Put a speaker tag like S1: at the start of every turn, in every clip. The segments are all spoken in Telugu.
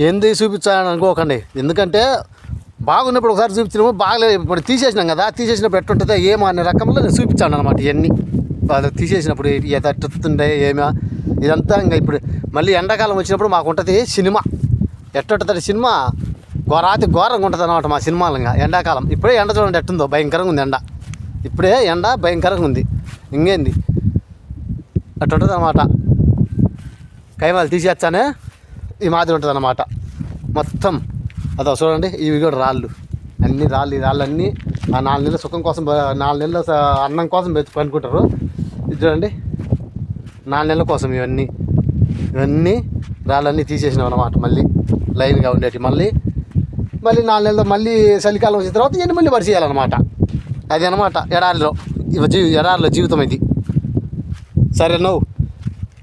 S1: ఏంది చూపించాలని అనుకోకండి, ఎందుకంటే బాగున్నప్పుడు ఒకసారి చూపించినాము, బాగలేదు ఇప్పుడు తీసేసినాం కదా, తీసేసినప్పుడు ఎట్టుంటుందో ఏమో అనే రకంలో నేను చూపించాను అనమాట. ఇవన్నీ వాళ్ళు తీసేసినప్పుడు ఎట్టుండే ఏమో ఇదంతా. ఇంకా ఇప్పుడు మళ్ళీ ఎండాకాలం వచ్చినప్పుడు మాకు ఉంటుంది సినిమా. ఎట్టుంటుంది సినిమా, ఘోరంగా ఉంటుంది అనమాట మా సినిమాలు. ఇంకా ఎండాకాలం ఇప్పుడే ఎండ చూడండి ఎట్టుందో, భయంకరంగా ఉంది ఎండ. ఇప్పుడే ఎండ భయంకరంగా ఉంది, ఇంకేంది అట్టుంటుంది అనమాట. కైమాలు తీసేస్తానే ఈ మాదిరి ఉంటుంది అన్నమాట మొత్తం. అదో చూడండి, ఇవి కూడా రాళ్ళు, అన్ని రాళ్ళు. ఈ రాళ్ళన్నీ ఆ 4 నెలల సుఖం కోసం, 4 నెలల అన్నం కోసం పనుకుంటారు. ఇది చూడండి 4 నెలల కోసం ఇవన్నీ రాళ్ళన్నీ తీసేసినాం అన్నమాట. మళ్ళీ లైన్గా ఉండేవి. మళ్ళీ 4 నెలలు మళ్ళీ చలికాలం వచ్చిన తర్వాత ఇవన్నీ మళ్ళీ పరిచేయాలన్నమాట. అది అనమాట ఎడారిలో ఎడారిలో జీవితం ఇది. సరే నువ్వు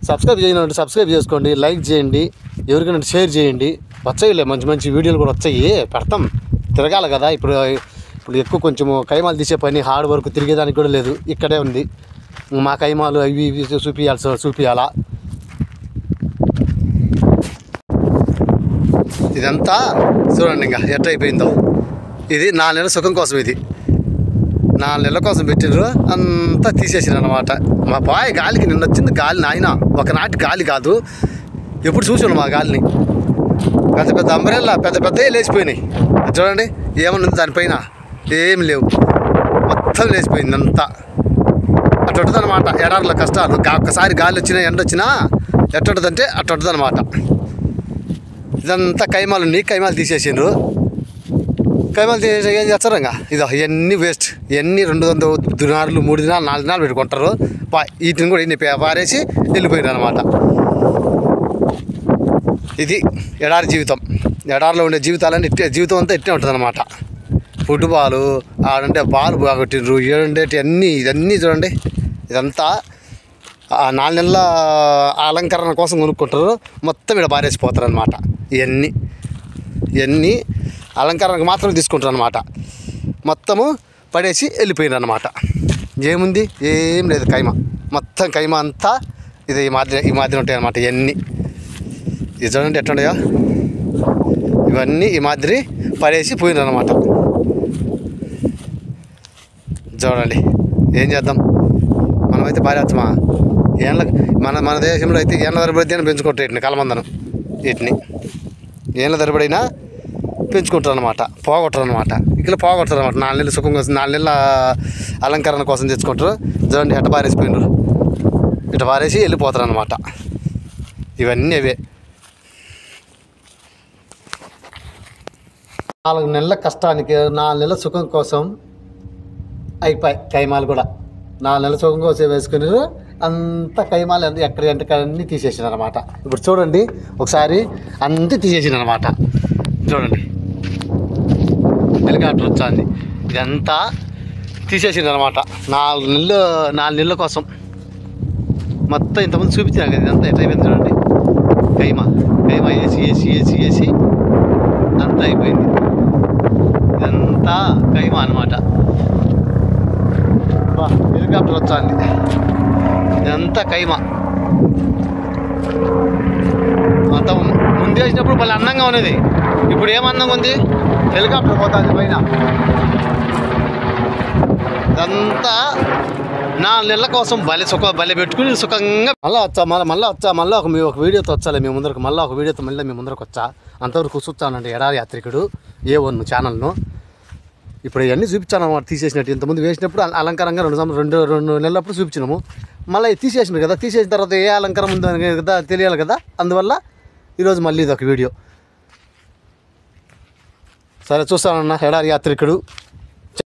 S1: సబ్స్క్రైబ్ చేసుకోండి, లైక్ చేయండి, ఎవరికైనా షేర్ చేయండి. వచ్చాయిలే మంచి మంచి వీడియోలు కూడా వచ్చాయి, పెడతాం. తిరగాలి కదా ఇప్పుడు ఎక్కువ కొంచెము కైమాలు తీసే పని, హార్డ్ వర్క్ తిరిగేదానికి కూడా లేదు, ఇక్కడే ఉంది. మా కైమాలు అవి ఇవి చూపించాలా. ఇదంతా చూడండి ఇంకా ఎట్లయిపోయిందో. ఇది 4 నెలల సుఖం కోసం, ఇది 4 నెలల కోసం పెట్టినారు, అంతా తీసేసారు అనమాట. మా బాయ్ గాలికి నిన్న వచ్చింది గాలి, నాయన ఒకనాటి గాలి కాదు, ఎప్పుడు చూసాను మా గాలిని. పెద్ద పెద్ద అంబ్రెల్లా పెద్దవి లేచిపోయినాయి. చూడండి ఏమన్నా ఉంది దానిపైన, ఏం లేవు, మొత్తం లేచిపోయింది అంతా. అట్లా ఉంటుంది అనమాట ఎడారిలో కష్టాలు. ఒక్కసారి గాలి వచ్చినా ఎండ వచ్చినా ఎట్టుంటుందంటే అట్లా ఉంటుంది అనమాట. ఇదంతా కైమాలు తీసేసిండ్రు. కైమాలు తీసేసి ఏం చేస్తారు ఇంకా ఇదో ఇవన్నీ వేస్ట్. ఇవన్నీ 200 దినాలు 3 దినాలు 4 దినాలు పెట్టుకుంటారు. వీటిని కూడా ఇన్ని పారేసి వెళ్ళిపోయారు అనమాట. ఇది ఎడారి జీవితం. ఎడారిలో ఉండే జీవితం అంతా ఇట్టే ఉంటుంది అనమాట. ఫుట్బాలు ఆడంటే బాల్ బాగొట్టిండ్రు, ఏడుండేటి ఇదన్నీ చూడండి. ఇదంతా 4 నెలల అలంకరణ కోసం కొనుక్కుంటారు, మొత్తం ఇక్కడ పారేసిపోతారు అనమాట. ఇవన్నీ అలంకరణకు మాత్రం తీసుకుంటారు అనమాట. మొత్తము పడేసి వెళ్ళిపోయినారు అనమాట. ఏముంది, ఏం లేదు. మొత్తం కైమా అంతా ఈ మాదిరి ఉంటాయి అనమాట. ఇది చూడండి ఎట్లుంటాయో, ఇవన్నీ ఈ మాదిరి పడేసి పోయినారు అనమాట. చూడండి ఏం చేద్దాం, మనమైతే పారేస్తామా? మన దేశంలో అయితే ఏళ్ళ తరబడి పెంచుకుంటారు వీటిని, కలమందను. వీటిని ఏళ్ళ తరబడినా పెంచుకుంటారు అనమాట, పోగొట్టరు అనమాట. ఇక్కడ పోగొడతారు అనమాట. 4 నెలల సుఖం కోసం, 4 నెలల అలంకరణ కోసం తెచ్చుకుంటారు. చూడండి ఎట్ట పారేసిపోయినారు, ఇట్లా పారేసి వెళ్ళిపోతారు అనమాట. ఇవన్నీ అవే 4 నెలల కష్టానికి 4 నెలల సుఖం కోసం అయిపోయి కైమాలు కూడా. 4 నెలల సుఖం కోసం వేసుకున్నారు, అంత కైమాలు ఎక్కడికన్నీ తీసేసినారు అనమాట. ఇప్పుడు చూడండి ఒకసారి అంతా తీసేసినారు అనమాట. చూడండి హెలికాప్టర్ వచ్చింది, ఇదంతా తీసేసింది అనమాట. 4 నెలల కోసం మొత్తం ఇంతమంది చూపించాను కదా. ఇదంతా ఎట్లయిపోయింది చూడండి. కైమా వేసి అంతా అయిపోయింది. ఇదంతా కైమా అనమాట. హెలికాప్టర్ వచ్చింది, ఇదంతా కైమా. అంత ముందు వేసినప్పుడు మళ్ళీ అందంగా ఉన్నది, ఇప్పుడు ఏం అందంగా ఉంది, హెలికాప్టర్ పోతుంది పైన. ఇదంతా 4 నెలల కోసం బలి పెట్టుకుని సుఖంగా మళ్ళీ ఒక వీడియోతో వచ్చాలి మీ ముందరకు. ఒక వీడియోతో మళ్ళీ మీ ముందరకు వచ్చా. అంతవరకు చూస్తానండి ఎడారి యాత్రికుడు A1 ఛానల్ను. ఇప్పుడు ఇవన్నీ చూపించాను అన్నమాట. తీసేసినట్టు ఇంతకుముందు వేసినప్పుడు అలంకారంగా 2 నెలలప్పుడు చూపించినాము. మళ్ళీ తీసేసినారు కదా, తీసేసిన తర్వాత ఏ అలంకారం ఉందో కదా తెలియాలి కదా, అందువల్ల ఈరోజు మళ్ళీ ఇది ఒక వీడియో. సరే చూస్తానన్నా ఎడారి యాత్రికుడు.